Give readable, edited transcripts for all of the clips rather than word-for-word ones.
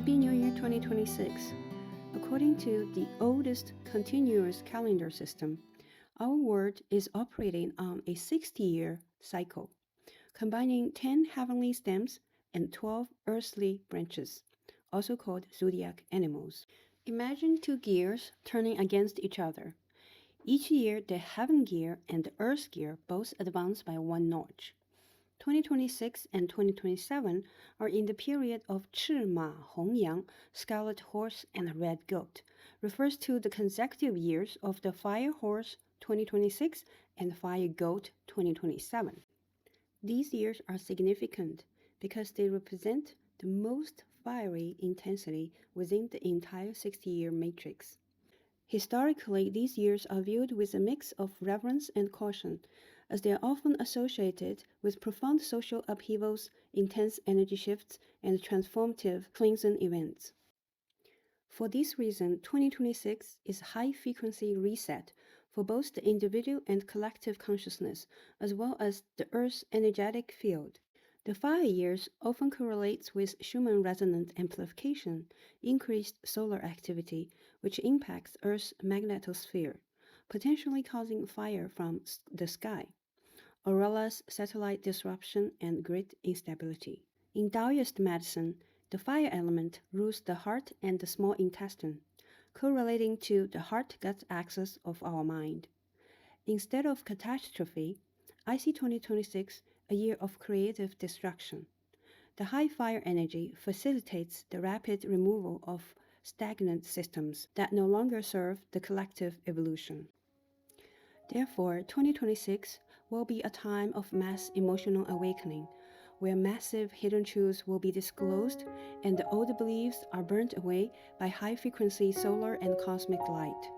Happy New Year 2026. According to the oldest continuous calendar system, our world is operating on a 60-year cycle, combining 10 heavenly stems and 12 earthly branches, also called zodiac animals. Imagine two gears turning against each other. Each year, the heaven gear and the earth gear both advance by one notch. 2026 and 2027 are in the period of Chì Mǎ Hóng Yáng, scarlet horse and red goat, refers to the consecutive years of the fire horse 2026 and fire goat 2027. These years are significant because they represent the most fiery intensity within the entire 60-year matrix. Historically, these years are viewed with a mix of reverence and caution, as they are often associated with profound social upheavals, intense energy shifts, and transformative cleansing events. For this reason, 2026 is a high-frequency reset for both the individual and collective consciousness, as well as the Earth's energetic field. The fire years often correlates with Schumann resonant amplification, increased solar activity, which impacts Earth's magnetosphere, potentially causing fire from the sky, auroras, satellite disruption, and grid instability. In Taoist medicine, the fire element rules the heart and the small intestine, correlating to the heart-gut axis of our mind. Instead of catastrophe, I see 2026 a year of creative destruction. The high fire energy facilitates the rapid removal of stagnant systems that no longer serve the collective evolution. Therefore, 2026 will be a time of mass emotional awakening, where massive hidden truths will be disclosed and the old beliefs are burnt away by high-frequency solar and cosmic light.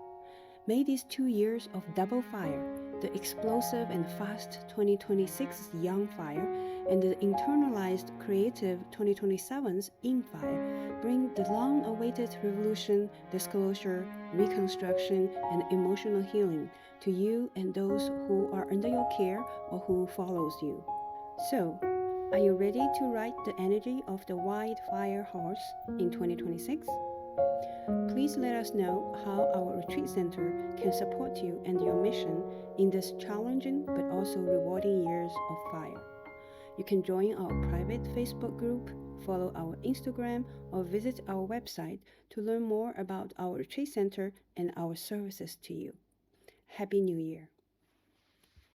May these 2 years of double fire, the explosive and fast 2026's Yang Fire and the internalized creative 2027's Yin Fire, bring the long-awaited revolution, disclosure, reconstruction, and emotional healing to you and those who are under your care or who follows you. So, are you ready to ride the energy of the white fire horse in 2026? Please let us know how our retreat center can support you and your mission in this challenging but also rewarding years of fire. You can join our private Facebook group, follow our Instagram, or visit our website to learn more about our retreat center and our services to you. Happy New Year!